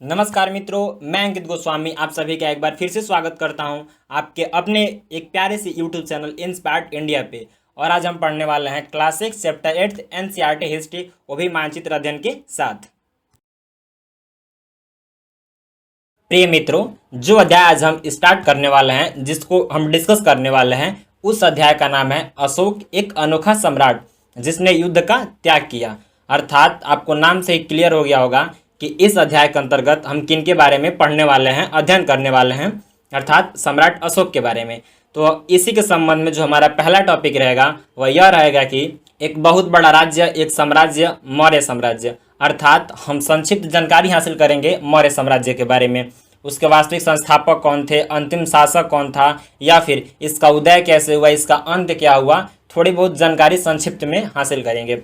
नमस्कार मित्रों, मैं अंकित गोस्वामी आप सभी का एक बार फिर से स्वागत करता हूं आपके अपने एक प्यारे से यूट्यूब चैनल इंस्पायर्ड इंडिया पे। और आज हम पढ़ने वाले हैं क्लास 6 चैप्टर 8 एनसीईआरटी हिस्ट्री, वो भी मानचित्र अध्ययन के साथ। प्रिय मित्रों, जो अध्याय आज हम स्टार्ट करने वाले हैं, जिसको हम डिस्कस करने वाले हैं, उस अध्याय का नाम है अशोक एक अनोखा सम्राट जिसने युद्ध का त्याग किया। अर्थात आपको नाम से ही क्लियर हो गया होगा कि इस अध्याय के अंतर्गत हम किन के बारे में पढ़ने वाले हैं, अध्ययन करने वाले हैं, अर्थात सम्राट अशोक के बारे में। तो इसी के संबंध में जो हमारा पहला टॉपिक रहेगा वह यह रहेगा कि एक बहुत बड़ा राज्य, एक साम्राज्य, मौर्य साम्राज्य। अर्थात हम संक्षिप्त जानकारी हासिल करेंगे मौर्य साम्राज्य के बारे में। उसके वास्तविक संस्थापक कौन थे, अंतिम शासक कौन था, या फिर इसका उदय कैसे हुआ, इसका अंत क्या हुआ, थोड़ी बहुत जानकारी संक्षिप्त में हासिल करेंगे।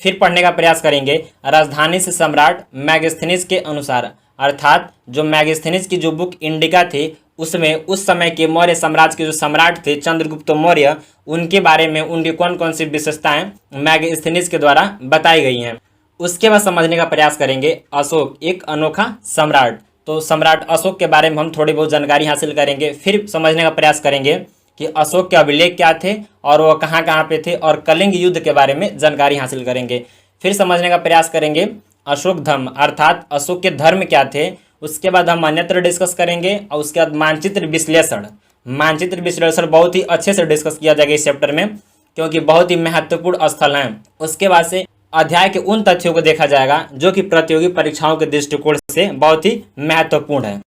फिर पढ़ने का प्रयास करेंगे राजधानी से सम्राट मैगस्थनीज के अनुसार। अर्थात जो मैगस्थनीज की जो बुक इंडिका थी, उसमें उस समय के मौर्य साम्राज्य के जो सम्राट थे चंद्रगुप्त मौर्य, उनके बारे में उनकी कौन कौन सी विशेषताएं मैगस्थनीज के द्वारा बताई गई हैं। उसके बाद समझने का प्रयास करेंगे अशोक एक अनोखा सम्राट। तो सम्राट अशोक के बारे में हम थोड़ी बहुत जानकारी हासिल करेंगे। फिर समझने का प्रयास करेंगे कि अशोक के अभिलेख क्या थे और वह कहाँ कहाँ पे थे, और कलिंग युद्ध के बारे में जानकारी हासिल करेंगे। फिर समझने का प्रयास करेंगे अशोक धर्म, अर्थात अशोक के धर्म क्या थे। उसके बाद हम अन्यत्र डिस्कस करेंगे, और उसके बाद मानचित्र विश्लेषण। मानचित्र विश्लेषण बहुत ही अच्छे से डिस्कस किया जाएगा इस चैप्टर में, क्योंकि बहुत ही महत्वपूर्ण स्थल हैं। उसके बाद से अध्याय के उन तथ्यों को देखा जाएगा जो कि प्रतियोगी परीक्षाओं के दृष्टिकोण से बहुत ही महत्वपूर्ण है।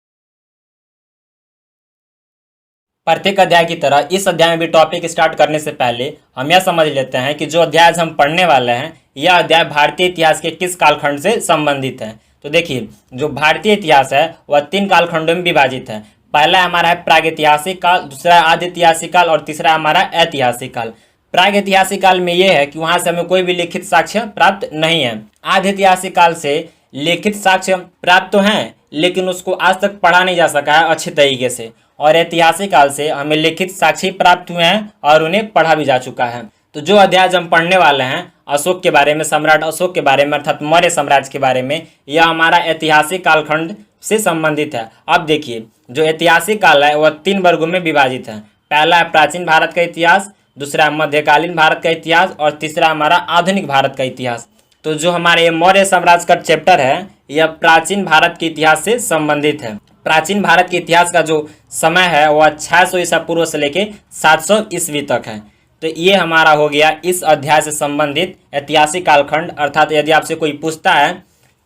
प्रत्येक अध्याय की तरह इस अध्याय में भी टॉपिक स्टार्ट करने से पहले हम यह समझ लेते हैं कि जो अध्याय आज हम पढ़ने वाले हैं, यह अध्याय भारतीय इतिहास के किस कालखंड से संबंधित है। तो देखिए, जो भारतीय इतिहास है वह 3 कालखंडों में विभाजित है। पहला हमारा है प्रागैतिहासिक काल, दूसरा आद्य ऐतिहासिक काल, और तीसरा हमारा ऐतिहासिक काल। प्रागैतिहासिक काल में यह है कि वहां से हमें कोई भी लिखित साक्ष्य प्राप्त नहीं है। आद्य ऐतिहासिक काल से लिखित साक्ष्य प्राप्त तो हैं, लेकिन उसको आज तक पढ़ा नहीं जा सका है अच्छे तरीके से। और ऐतिहासिक काल से हमें लिखित साक्ष्य प्राप्त हुए हैं और उन्हें पढ़ा भी जा चुका है। तो जो अध्याय हम पढ़ने वाले हैं अशोक के बारे में, सम्राट अशोक के बारे में, अर्थात मौर्य साम्राज्य के बारे में, यह हमारा ऐतिहासिक कालखंड से संबंधित है। अब देखिए, जो ऐतिहासिक काल है वह 3 वर्गों में विभाजित है। पहला है प्राचीन भारत का इतिहास, दूसरा मध्यकालीन भारत का इतिहास, और तीसरा हमारा आधुनिक भारत का इतिहास। तो जो हमारे ये मौर्य साम्राज्य का चैप्टर है, यह प्राचीन भारत के इतिहास से संबंधित है। प्राचीन भारत के इतिहास का जो समय है वह 600 ईसा पूर्व से लेके 700 ईस्वी तक है। तो ये हमारा हो गया इस अध्याय से संबंधित ऐतिहासिक कालखंड। अर्थात यदि आपसे कोई पूछता है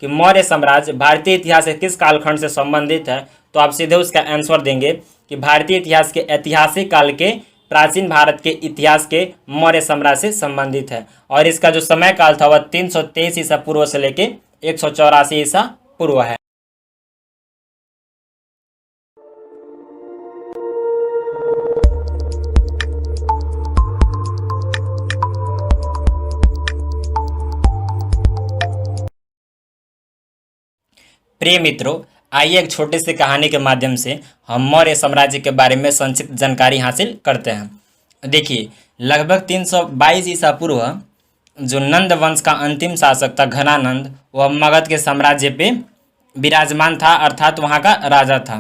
कि मौर्य साम्राज्य भारतीय इतिहास से किस कालखंड से संबंधित है, तो आप सीधे उसका आंसर देंगे कि भारतीय इतिहास के ऐतिहासिक काल के प्राचीन भारत के इतिहास के मौर्य साम्राज्य से संबंधित है। और इसका जो समय काल था वह 323 ईसा पूर्व से लेके 184 ईसा पूर्व है। प्रिय मित्रों, आइए एक छोटी सी कहानी के माध्यम से हम मौर्य साम्राज्य के बारे में संक्षिप्त जानकारी हासिल करते हैं। देखिए, लगभग 322 ईसा पूर्व जो नंद वंश का अंतिम शासक था घनानंद, वह मगध के साम्राज्य पे विराजमान था, अर्थात वहाँ का राजा था।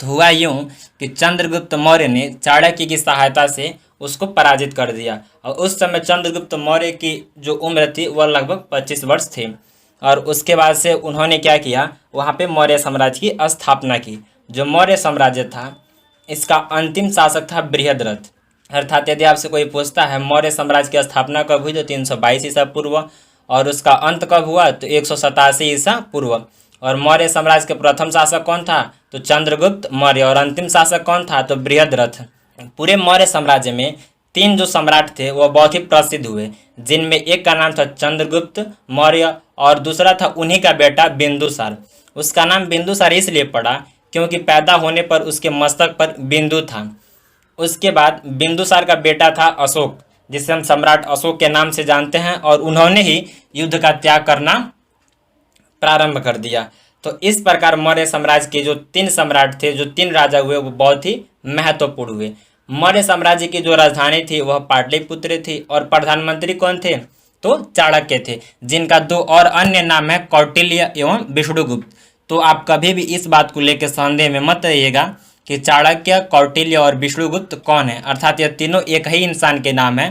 तो हुआ यूँ कि चंद्रगुप्त मौर्य ने चाणक्य की सहायता से उसको पराजित कर दिया। और उस समय चंद्रगुप्त मौर्य की जो उम्र थी वह लगभग 25 वर्ष थी। और उसके बाद से उन्होंने क्या किया, वहाँ पे मौर्य साम्राज्य की स्थापना की। जो मौर्य साम्राज्य था, इसका अंतिम शासक था बृहद्रथ। अर्थात यदि आपसे कोई पूछता है मौर्य साम्राज्य की स्थापना कब हुई, तो 322 ईसा पूर्व, और उसका अंत कब हुआ, तो 187 ईसा पूर्व। और मौर्य साम्राज्य के प्रथम शासक कौन था, तो चंद्रगुप्त मौर्य, और अंतिम शासक कौन था, तो बृहद्रथ। पूरे मौर्य साम्राज्य में 3 जो सम्राट थे वह बहुत ही प्रसिद्ध हुए, जिनमें एक का नाम था चंद्रगुप्त मौर्य, और दूसरा था उन्हीं का बेटा बिंदुसार। उसका नाम बिंदुसार इसलिए पड़ा क्योंकि पैदा होने पर उसके मस्तक पर बिंदु था। उसके बाद बिंदुसार का बेटा था अशोक, जिसे हम सम्राट अशोक के नाम से जानते हैं, और उन्होंने ही युद्ध का त्याग करना प्रारंभ कर दिया। तो इस प्रकार मौर्य साम्राज्य के जो 3 सम्राट थे, जो 3 राजा हुए, वो बहुत ही महत्वपूर्ण हुए। मौर्य साम्राज्य की जो राजधानी थी वह पाटलिपुत्र थी, और प्रधानमंत्री कौन थे, तो चाणक्य थे, जिनका 2 और अन्य नाम है कौटिल्य एवं विष्णुगुप्त। तो आप कभी भी इस बात को लेकर संदेह में मत रहिएगा कि चाणक्य, कौटिल्य और विष्णुगुप्त कौन है, अर्थात ये तीनों एक ही इंसान के नाम है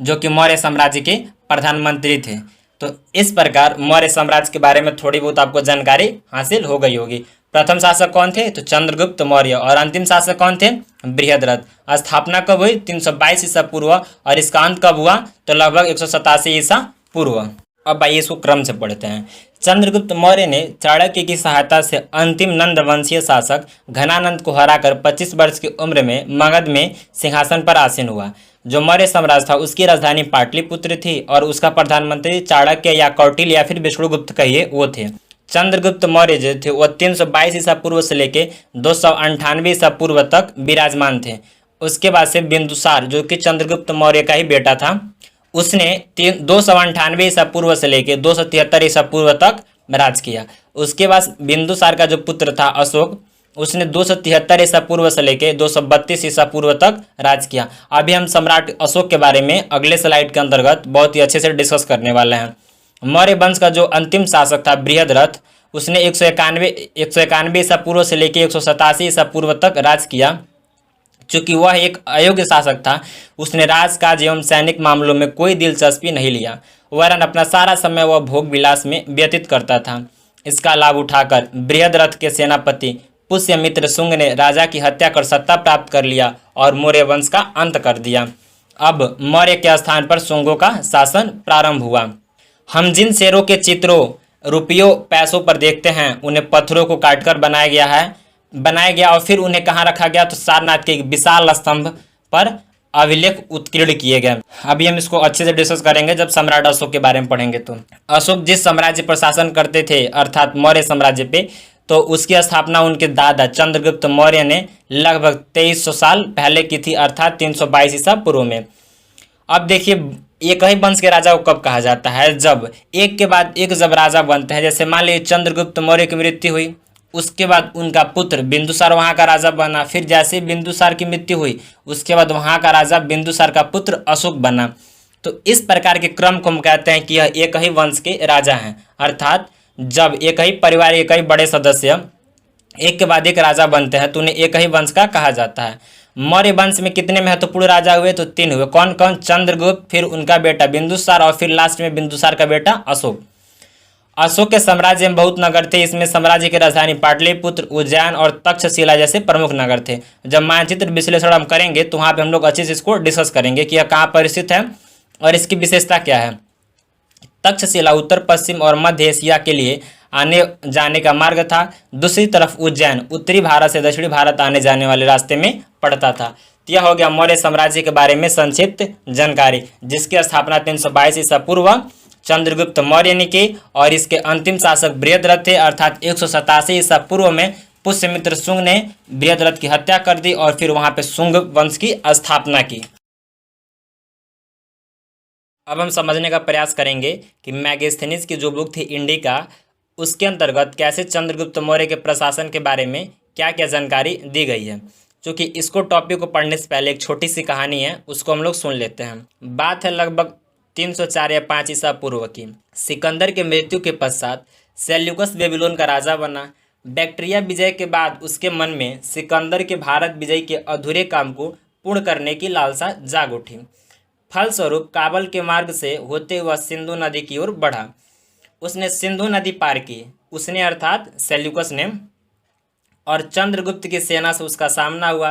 जो कि मौर्य साम्राज्य के प्रधानमंत्री थे। तो इस प्रकार मौर्य साम्राज्य के बारे में थोड़ी बहुत आपको जानकारी हासिल हो गई होगी। प्रथम शासक कौन थे? तो चंद्रगुप्त मौर्य। और अंतिम शासक कौन थे? बृहद्रथ। स्थापना कब हुई? 322 ईसा पूर्व। और इसका अंत कब हुआ? तो लगभग 187 ईसा पूर्व। अब आइए इसको क्रम से पढ़ते हैं। चंद्रगुप्त मौर्य ने चाणक्य की सहायता से अंतिम नंद वंशीय शासक घनानंद को हराकर 25 वर्ष की उम्र में मगध में सिंहासन पर आसीन हुआ। जो मौर्य साम्राज्य था उसकी राजधानी पाटलिपुत्र थी और उसका प्रधानमंत्री चाणक्य या कौटिल्य या फिर विष्णुगुप्त कहिए वो थे। चंद्रगुप्त मौर्य जो थे वो 322 ईसा पूर्व से लेके 298 ईसा पूर्व तक विराजमान थे। उसके बाद से बिंदुसार जो कि चंद्रगुप्त मौर्य का ही बेटा था, उसने 298 ईसा पूर्व से लेके 273 ईसा पूर्व तक राज किया। उसके बाद बिंदुसार का जो पुत्र था अशोक, उसने 273 ईसा पूर्व से लेके 232 ईसा पूर्व तक राज किया। अभी हम सम्राट अशोक के बारे में अगले स्लाइड के अंतर्गत बहुत ही अच्छे से डिस्कस करने वाले हैं। मौर्य वंश का जो अंतिम शासक था बृहद्रथ, उसने 191 ईसा पूर्व से लेके 187 ईसा पूर्व तक राज किया। चूंकि वह एक अयोग्य शासक था, उसने राजकाज एवं सैनिक मामलों में कोई दिलचस्पी नहीं लिया, वरन अपना सारा समय वह भोग विलास में व्यतीत करता था। इसका लाभ उठाकर बृहद्रथ के सेनापति पुष्यमित्र शुंग ने राजा की हत्या कर सत्ता प्राप्त कर लिया और मौर्य वंश का अंत कर दिया। अब मौर्य के स्थान पर शुंगों का शासन प्रारंभ हुआ। हम जिन शेरों के चित्रों रुपयों पैसों पर देखते हैं उन्हें पत्थरों को काटकर बनाया गया और फिर उन्हें कहाँ रखा गया? तो सारनाथ के एक विशाल स्तंभ पर अभिलेख उत्कीर्ण किए गए। अभी हम इसको अच्छे से डिस्कस करेंगे जब सम्राट अशोक के बारे में पढ़ेंगे। तो अशोक जिस साम्राज्य पर शासन करते थे अर्थात मौर्य साम्राज्य पे, तो उसकी स्थापना उनके दादा चंद्रगुप्त मौर्य ने लगभग 2300 साल पहले की थी, अर्थात 322 ईसा पूर्व में। अब देखिए एक ही वंश के राजा को कब कहा जाता है? जब एक के बाद एक जब राजा बनते हैं। जैसे मान लीजिए चंद्रगुप्त मौर्य की मृत्यु हुई, उसके बाद उनका पुत्र बिंदुसार वहाँ का राजा बना। फिर जैसे बिंदुसार की मृत्यु हुई उसके बाद वहाँ का राजा बिंदुसार का पुत्र अशोक बना। तो इस प्रकार के क्रम को हम कहते हैं कि यह एक ही वंश के राजा हैं। अर्थात जब एक ही परिवार एक ही बड़े सदस्य एक के बाद एक राजा बनते हैं तो उन्हें एक ही वंश का कहा जाता है। मौर्य वंश में कितने महत्वपूर्ण राजा हुए? तो 3 हुए। कौन कौन? चंद्रगुप्त, फिर उनका बेटा बिंदुसार और फिर लास्ट में बिंदुसार का बेटा अशोक। अशोक के साम्राज्य में बहुत नगर थे। इसमें साम्राज्य की राजधानी पाटलिपुत्र, उज्जैन और तक्षशिला जैसे प्रमुख नगर थे। जब मानचित्र विश्लेषण हम करेंगे तो वहाँ पे हम लोग अच्छे से इसको डिस्कस करेंगे कि यह कहाँ पर स्थित है और इसकी विशेषता क्या है। तक्षशिला उत्तर पश्चिम और मध्य एशिया के लिए आने जाने का मार्ग था। दूसरी तरफ उज्जैन उत्तरी भारत से दक्षिणी भारत आने जाने वाले रास्ते में पड़ता था। तो यह हो गया मौर्य साम्राज्य के बारे में संक्षिप्त जानकारी, जिसकी स्थापना 322 ईसा पूर्व चंद्रगुप्त मौर्य ने की और इसके अंतिम शासक बृहद्रथ थे, अर्थात 187 ईसा पूर्व में पुष्यमित्र शुंग ने बृहद्रथ की हत्या कर दी और फिर वहां पे शुंग वंश की स्थापना की। अब हम समझने का प्रयास करेंगे कि मैगस्थनीज की जो बुक थी इंडिका, उसके अंतर्गत कैसे चंद्रगुप्त मौर्य के प्रशासन के बारे में क्या क्या जानकारी दी गई है। क्योंकि इसको टॉपिक को पढ़ने से पहले एक छोटी सी कहानी है, उसको हम लोग सुन लेते हैं। बात है लगभग 304 या 5 ईसा पूर्व की। सिकंदर के मृत्यु के पश्चात सेल्यूकस बेबीलोन का राजा बना। बैक्ट्रिया विजय के बाद उसके मन में सिकंदर के भारत विजय के अधूरे काम को पूर्ण करने की लालसा जाग उठी। फलस्वरूप काबल के मार्ग से होते हुआ सिंधु नदी की ओर बढ़ा। उसने सिंधु नदी पार की, उसने अर्थात सेल्यूकस ने, और चंद्रगुप्त की सेना से उसका सामना हुआ,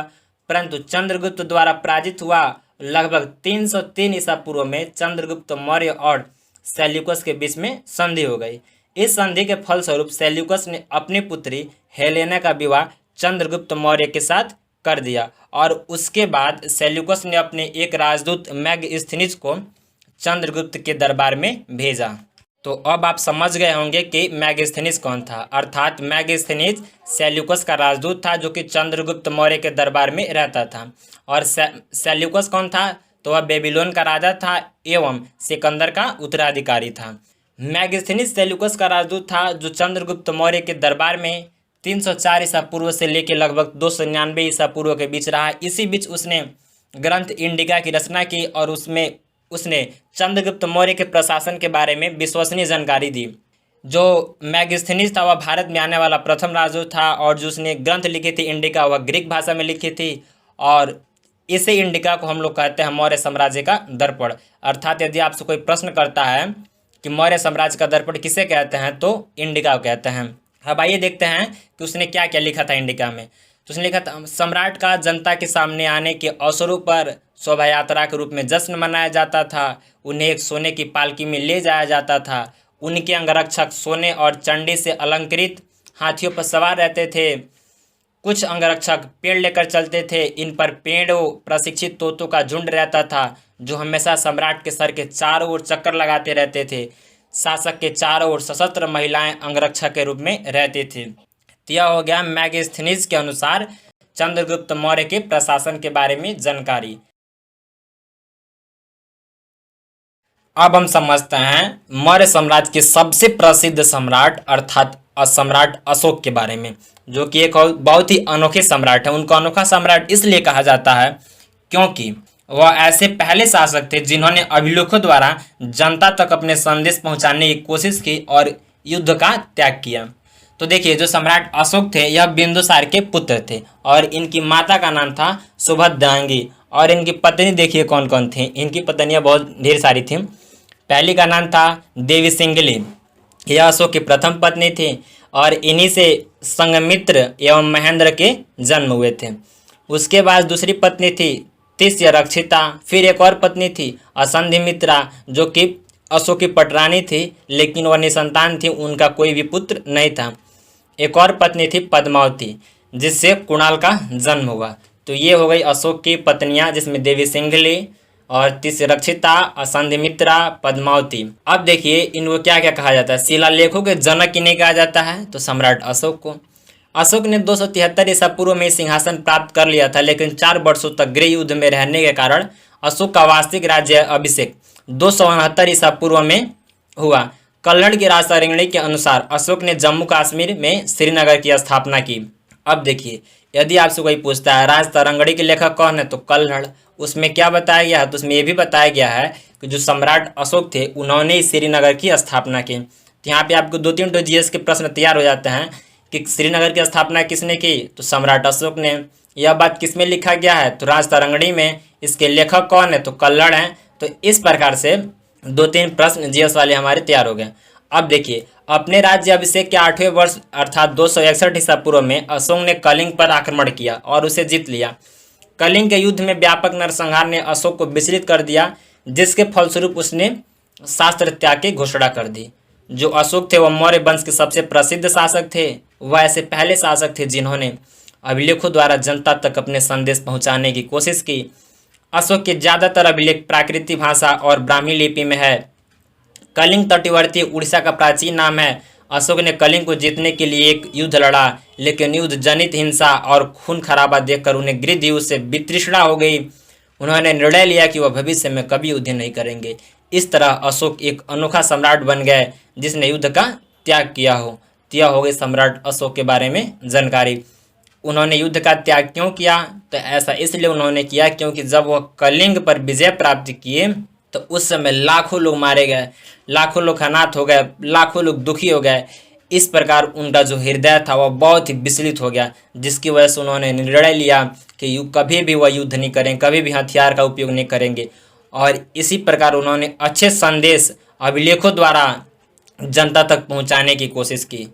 परंतु चंद्रगुप्त द्वारा पराजित हुआ। लगभग 303 ईसा पूर्व में चंद्रगुप्त मौर्य और सेल्यूकस के बीच में संधि हो गई। इस संधि के फलस्वरूप सेल्यूकस ने अपनी पुत्री हेलेना का विवाह चंद्रगुप्त मौर्य के साथ कर दिया और उसके बाद सेल्यूकस ने अपने एक राजदूत मैगस्थनीज को चंद्रगुप्त के दरबार में भेजा। तो अब आप समझ गए होंगे कि मैगस्थनीज कौन था। अर्थात मैगस्थनीज सेल्यूकस का राजदूत था जो कि चंद्रगुप्त मौर्य के दरबार में रहता था। और सेल्यूकस कौन था? तो वह बेबीलोन का राजा था एवं सिकंदर का उत्तराधिकारी था। मैगस्थनीज सेल्यूकस का राजदूत था जो चंद्रगुप्त मौर्य के दरबार में 304 ईसा पूर्व से लेकर लगभग 299 ईसा पूर्व के बीच रहा। इसी बीच उसने ग्रंथ इंडिका की रचना की और उसमें उसने चंद्रगुप्त मौर्य के प्रशासन के बारे में विश्वसनीय जानकारी दी। जो मैगस्थनीज था वह भारत में आने वाला प्रथम राजू था, और जो उसने ग्रंथ लिखी थी इंडिका वह ग्रीक भाषा में लिखी थी। और इसे इंडिका को हम लोग कहते हैं मौर्य साम्राज्य का दर्पण। अर्थात यदि आपसे कोई प्रश्न करता है कि मौर्य साम्राज्य का दर्पण किसे कहते हैं तो इंडिका को कहते हैं। अब आइए देखते हैं कि उसने क्या क्या लिखा था इंडिका में। तो उसने लिखा था, सम्राट का जनता के सामने आने के अवसरों पर शोभा यात्रा के रूप में जश्न मनाया जाता था। उन्हें एक सोने की पालकी में ले जाया जाता था। उनके अंगरक्षक सोने और चंडी से अलंकृत हाथियों पर सवार रहते थे। कुछ अंगरक्षक पेड़ लेकर चलते थे। इन पर पेड़ों प्रशिक्षित तोतों का झुंड रहता था, जो हमेशा सम्राट के सर के चारों ओर चक्कर लगाते रहते थे। शासक के चारों ओर सशस्त्र महिलाएं अंगरक्षक के रूप में रहती थी। तो यह हो गया मैगस्थनीज के अनुसार चंद्रगुप्त मौर्य के प्रशासन के बारे में जानकारी। अब हम समझते हैं मौर्य साम्राज्य के सबसे प्रसिद्ध सम्राट अर्थात सम्राट अशोक के बारे में, जो कि एक बहुत ही अनोखे सम्राट है। उनको अनोखा सम्राट इसलिए कहा जाता है क्योंकि वह ऐसे पहले शासक थे जिन्होंने अभिलेखों द्वारा जनता तक अपने संदेश पहुंचाने की कोशिश की और युद्ध का त्याग किया। तो देखिए, जो सम्राट अशोक थे यह बिंदुसार के पुत्र थे, और इनकी माता का नाम था सुभद्रांगी। और इनकी पत्नी देखिए कौन कौन थी। इनकी पत्नियां बहुत ढेर सारी थी। पहली का नाम था देवी सिंगली, यह अशोक की प्रथम पत्नी थी, और इन्हीं से संघमित्र एवं महेंद्र के जन्म हुए थे। उसके बाद दूसरी पत्नी थी तिष्य रक्षिता। फिर एक और पत्नी थी असंधिमित्रा, जो कि अशोक की पटरानी थी, लेकिन वह निसंतान थी, उनका कोई भी पुत्र नहीं था। एक और पत्नी थी पद्मावती, जिससे कुणाल का जन्म हुआ। तो ये हो गई अशोक की पत्नियां, जिसमें देवी सिंघली और तिष्यरक्षिता, असंधिमित्रा, पद्मावती। अब देखिए इनको क्या क्या कहा जाता है। शिलालेखों के जनक इन्हें कहा जाता है, तो सम्राट अशोक को। अशोक ने 273 ईसा पूर्व में सिंहासन प्राप्त कर लिया था, लेकिन 4 वर्षों तक गृह युद्ध में रहने के कारण अशोक का वास्तविक राज्य अभिषेक 269 ईसा पूर्व में हुआ। कल्लड़ की राजतरंगिणी के अनुसार अशोक ने जम्मू कश्मीर में श्रीनगर की स्थापना की। अब देखिए, यदि आपसे कोई पूछता है राजतरंगिणी के लेखक कौन है, तो कल्लड़। उसमें क्या बताया गया है, तो उसमें यह भी बताया गया है कि जो सम्राट अशोक थे उन्होंने ही श्रीनगर की स्थापना की। तो यहाँ पे आपको 2-3 तो जीएस के प्रश्न तैयार हो जाते हैं कि श्रीनगर की स्थापना किसने की, तो सम्राट अशोक ने। यह बात किसमें लिखा गया है, तो राजतरंगिणी में। इसके लेखक कौन है, तो कल्लड़ हैं। तो इस प्रकार से 2-3 प्रश्न जीएस वाले हमारे तैयार हो गए। अब देखिए, अपने राज्य अभिषेक के 8वें वर्ष अर्थात 261 ईसा पूर्व में अशोक ने कलिंग पर आक्रमण किया और उसे जीत लिया। कलिंग के युद्ध में व्यापक नरसंहार ने अशोक को विचलित कर दिया, जिसके फलस्वरूप उसने शास्त्र त्याग की घोषणा कर दी। जो अशोक थे वह मौर्य वंश के सबसे प्रसिद्ध शासक थे। वह ऐसे पहले शासक थे जिन्होंने अभिलेखों द्वारा जनता तक अपने संदेश पहुंचाने की कोशिश की। अशोक के ज़्यादातर अभिलेख प्राकृतिक भाषा और ब्राह्मी लिपि में है। कलिंग तटवर्ती उड़ीसा का प्राचीन नाम है। अशोक ने कलिंग को जीतने के लिए एक युद्ध लड़ा, लेकिन युद्ध जनित हिंसा और खून खराबा देखकर उन्हें गृध्र युद्ध से वितृष्णा हो गई। उन्होंने निर्णय लिया कि वह भविष्य में कभी युद्ध नहीं करेंगे। इस तरह अशोक एक अनोखा सम्राट बन गए जिसने युद्ध का त्याग किया हो। यह हो गई सम्राट अशोक के बारे में जानकारी। उन्होंने युद्ध का त्याग क्यों किया, तो ऐसा इसलिए उन्होंने किया क्योंकि जब वह कलिंग पर विजय प्राप्त किए तो उस समय लाखों लोग मारे गए, लाखों लोग अनाथ हो गए, लाखों लोग दुखी हो गए। इस प्रकार उनका जो हृदय था वह बहुत ही विचलित हो गया, जिसकी वजह से उन्होंने निर्णय लिया कि कभी भी वह युद्ध नहीं करेंगे, कभी भी हथियार का उपयोग नहीं करेंगे। और इसी प्रकार उन्होंने अच्छे संदेश अभिलेखों द्वारा जनता तक पहुंचाने की कोशिश की।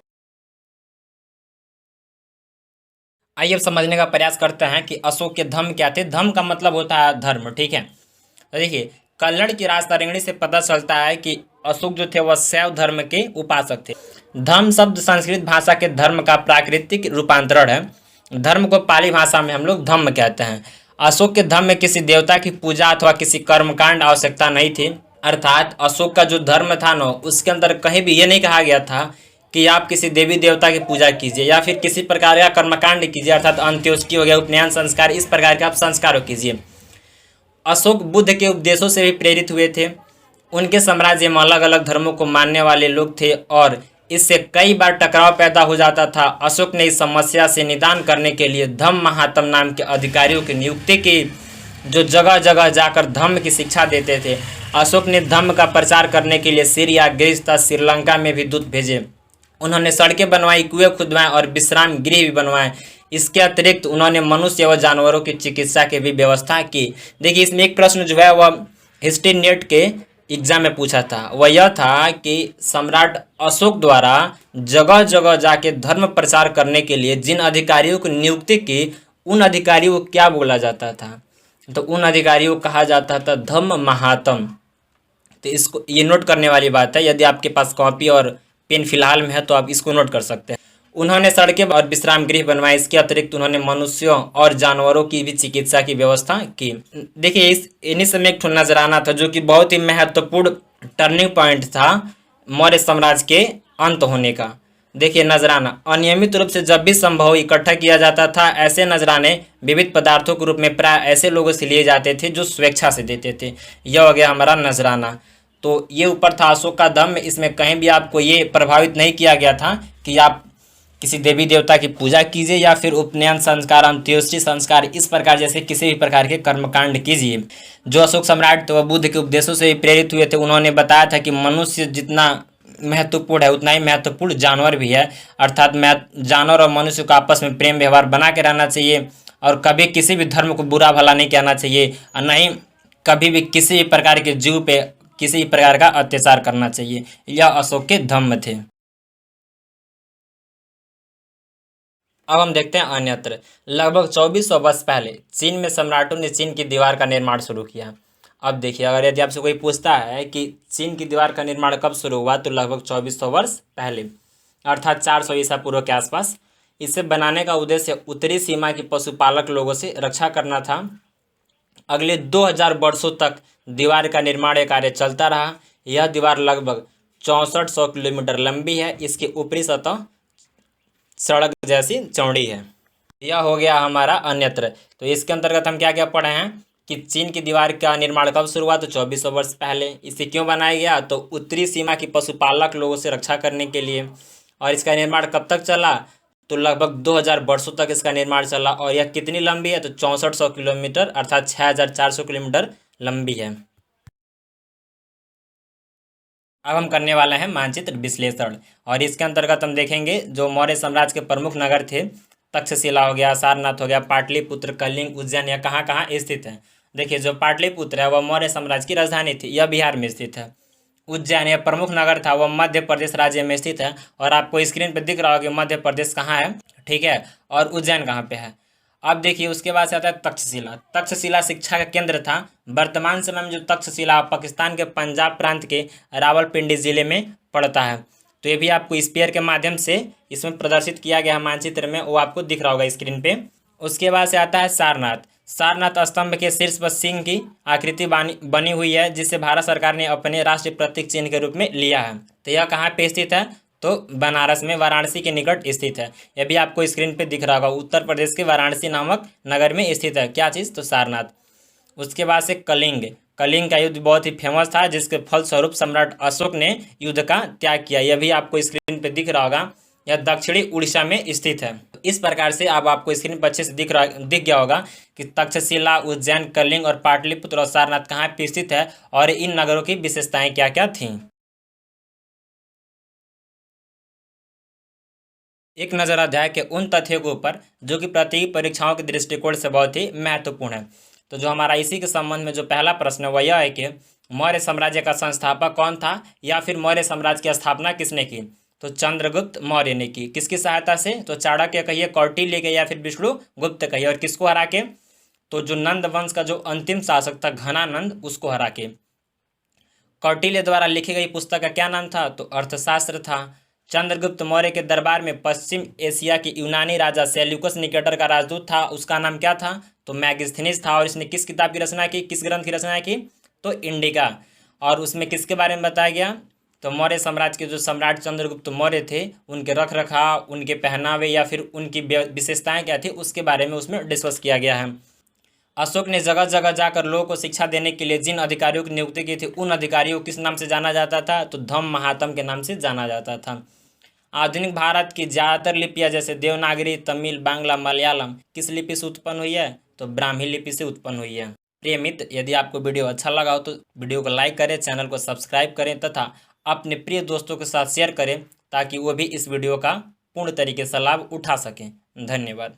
आइए अब समझने का प्रयास करते हैं कि अशोक के धर्म क्या थे। धर्म का मतलब होता है धर्म, ठीक है। तो देखिए, कल्लड़ की राजतरंगिणी से पता चलता है कि अशोक जो थे वह शैव धर्म के उपासक थे। धर्म शब्द संस्कृत भाषा के धर्म का प्राकृतिक रूपांतरण है। धर्म को पाली भाषा में हम लोग धम्म कहते हैं। अशोक के धर्म में किसी देवता की पूजा अथवा किसी कर्मकांड आवश्यकता नहीं थी। अर्थात अशोक का जो धर्म था ना, उसके अंदर कहीं भी ये नहीं कहा गया था कि आप किसी देवी देवता की पूजा कीजिए या फिर किसी प्रकार का कर्मकांड कीजिए, अर्थात अंत्योष्टि हो गया, उपनयन संस्कार, इस प्रकार के आप संस्कारों कीजिए। अशोक बुद्ध के उपदेशों से भी प्रेरित हुए थे। उनके साम्राज्य में अलग अलग धर्मों को मानने वाले लोग थे और इससे कई बार टकराव पैदा हो जाता था। अशोक ने इस समस्या से निदान करने के लिए धम्म महात्म नाम के अधिकारियों की नियुक्ति की जो जगह जगह जाकर धम्म की शिक्षा देते थे। अशोक ने धम्म का प्रचार करने के लिए सीरिया, ग्रीस तथा श्रीलंका में भी दूत भेजे। उन्होंने सड़कें बनवाई, कुएं खुदवाए और विश्राम गृह भी बनवाए। इसके अतिरिक्त उन्होंने मनुष्य व जानवरों की चिकित्सा की भी व्यवस्था की। देखिए, इसमें एक प्रश्न जो है वह हिस्ट्री नेट के एग्जाम में पूछा था, वह यह था कि सम्राट अशोक द्वारा जगह जगह जाके धर्म प्रचार करने के लिए जिन अधिकारियों की नियुक्ति की, उन अधिकारियों को क्या बोला जाता था? तो उन अधिकारियों को कहा जाता था धम्म महात्म। तो इसको ये नोट करने वाली बात है। यदि आपके पास कॉपी और पेन फिलहाल में है तो आप इसको नोट कर सकते हैं। उन्होंने सड़कें और विश्राम गृह बनवाए। इसके अतिरिक्त उन्होंने मनुष्यों और जानवरों की भी चिकित्सा की व्यवस्था की। देखिए, इस इन्हीं समय एक नजराना था जो कि बहुत ही महत्वपूर्ण टर्निंग पॉइंट था मौर्य साम्राज्य के अंत होने का। देखिए, नजराना अनियमित रूप से जब भी संभव इकट्ठा किया जाता था। ऐसे नजराने विविध पदार्थों के रूप में प्राय ऐसे लोगों से लिए जाते थे जो स्वेच्छा से देते थे। यह हो गया हमारा नजराना। तो ये ऊपर था अशोक का धम्म। इसमें कहीं भी आपको ये प्रभावित नहीं किया गया था कि आप किसी देवी देवता की पूजा कीजिए या फिर उपनयन संस्कार, अंत्योष्टि संस्कार, इस प्रकार जैसे किसी भी प्रकार के कर्मकांड कीजिए। जो अशोक सम्राट थे वह बुद्ध के उपदेशों से प्रेरित हुए थे। उन्होंने बताया था कि मनुष्य जितना महत्वपूर्ण है उतना ही महत्वपूर्ण जानवर भी है। अर्थात जानवर और मनुष्य को आपस में प्रेम व्यवहार बना के रहना चाहिए और कभी किसी भी धर्म को बुरा भला नहीं कहना चाहिए और नहीं कभी भी किसी भी प्रकार के जीव पे किसी भी प्रकार का अत्याचार करना चाहिए। यह अशोक के धम्म थे। अब हम देखते हैं अन्यत्र। लगभग 2400 वर्ष पहले चीन में सम्राटों ने चीन की दीवार का निर्माण शुरू किया। अब देखिए, अगर यदि आपसे कोई पूछता है कि चीन की दीवार का निर्माण कब शुरू हुआ, तो लगभग 2400 वर्ष पहले, अर्थात 400 ईसा पूर्व के आसपास। इसे बनाने का उद्देश्य उत्तरी सीमा के पशुपालक लोगों से रक्षा करना था। अगले 2000 वर्षों तक दीवार का निर्माण कार्य चलता रहा। यह दीवार लगभग 6400 किलोमीटर लंबी है। इसकी ऊपरी सतह सड़क जैसी चौड़ी है। यह हो गया हमारा अन्यत्र। तो इसके अंतर्गत हम क्या क्या पढ़े हैं कि चीन की दीवार का निर्माण कब शुरू हुआ, तो 2400 वर्ष पहले। इसे क्यों बनाया गया, तो उत्तरी सीमा की पशुपालक लोगों से रक्षा करने के लिए। और इसका निर्माण कब तक चला, तो लगभग 2000 वर्षों तक इसका निर्माण चला। और यह कितनी लंबी है, तो 6400 किलोमीटर अर्थात 6400 किलोमीटर लंबी है। अब हम करने वाले हैं मानचित्र विश्लेषण। और इसके अंतर्गत हम देखेंगे जो मौर्य साम्राज्य के प्रमुख नगर थे, तक्षशिला हो गया, सारनाथ हो गया, पाटलिपुत्र, कलिंग, उज्जैन, यह कहाँ कहाँ स्थित है। देखिए, जो पाटलिपुत्र है वह मौर्य साम्राज्य की राजधानी थी। यह बिहार में स्थित है। उज्जैन यह प्रमुख नगर था, वह मध्य प्रदेश राज्य में स्थित है। और आपको स्क्रीन पर दिख रहा होगा कि मध्य प्रदेश कहाँ है, ठीक है, और उज्जैन कहाँ पे है। अब देखिए, उसके बाद से आता है तक्षशिला। तक्षशिला शिक्षा का केंद्र था। वर्तमान समय में जो तक्षशिला पाकिस्तान के पंजाब प्रांत के रावलपिंडी जिले में पड़ता है। तो ये भी आपको स्पेयर के माध्यम से इसमें प्रदर्शित किया गया है मानचित्र में, वो आपको दिख रहा होगा स्क्रीन पे। उसके बाद से आता है सारनाथ। सारनाथ स्तंभ के शीर्ष पर सिंह की आकृति बनी हुई है, जिसे भारत सरकार ने अपने राष्ट्रीय प्रतीक चिन्ह के रूप में लिया है। तो यह कहाँ पे स्थित है, तो बनारस में वाराणसी के निकट स्थित है। यह भी आपको स्क्रीन पे दिख रहा होगा। उत्तर प्रदेश के वाराणसी नामक नगर में स्थित है क्या चीज़, तो सारनाथ। उसके बाद से कलिंग। कलिंग का युद्ध बहुत ही फेमस था, जिसके फलस्वरूप सम्राट अशोक ने युद्ध का त्याग किया। यह भी आपको स्क्रीन पे दिख रहा होगा। यह दक्षिणी उड़ीसा में स्थित है। इस प्रकार से अब आपको स्क्रीन पर अच्छे से दिख गया होगा कि तक्षशिला, उज्जैन, कलिंग और पाटलिपुत्र और सारनाथ कहाँ पे स्थित है और इन नगरों की विशेषताएं क्या क्या थीं। एक नज़र अध्याय के उन तथ्यों के ऊपर जो कि प्रतियोगी परीक्षाओं के दृष्टिकोण से बहुत ही महत्वपूर्ण है। तो जो हमारा इसी के संबंध में जो पहला प्रश्न है वह यह है कि मौर्य साम्राज्य का संस्थापक कौन था, या फिर मौर्य साम्राज्य की स्थापना किसने की। तो चंद्रगुप्त मौर्य ने की। किसकी सहायता से, तो चाणक्य कहिए, कौटिल्य के, या फिर विष्णुगुप्त कहिए। और किसको हरा के, तो जो नंद वंश का जो अंतिम शासक था घनानंद, उसको हरा के। कौटिल्य द्वारा लिखी गई पुस्तक का क्या नाम था, तो अर्थशास्त्र था। चंद्रगुप्त मौर्य के दरबार में पश्चिम एशिया के यूनानी राजा सेल्यूकस निकेटर का राजदूत था। उसका नाम क्या था, तो मैगस्थनीज था। और इसने किस किताब की रचना की, किस ग्रंथ की रचना की, तो इंडिका। और उसमें किसके बारे में बताया गया, तो मौर्य साम्राज्य के जो सम्राट चंद्रगुप्त मौर्य थे उनके रख रखाव, उनके पहनावे या फिर उनकी विशेषताएं क्या थी उसके बारे में उसमें डिस्कस किया गया है। अशोक ने जगह जगह जाकर लोगों को शिक्षा देने के लिए जिन अधिकारियों की नियुक्ति की थी, उन अधिकारियों को किस नाम से जाना जाता था, तो धम्म महात्म के नाम से जाना जाता था। आधुनिक भारत की ज़्यादातर लिपियाँ जैसे देवनागरी, तमिल, बांग्ला, मलयालम किस लिपि से उत्पन्न हुई है, तो ब्राह्मी लिपि से उत्पन्न हुई है। प्रिय मित्र, यदि आपको वीडियो अच्छा लगा हो तो वीडियो को लाइक करें, चैनल को सब्सक्राइब करें तथा अपने प्रिय दोस्तों के साथ शेयर करें ताकि वो भी इस वीडियो का पूर्ण तरीके से लाभ उठा सकें। धन्यवाद।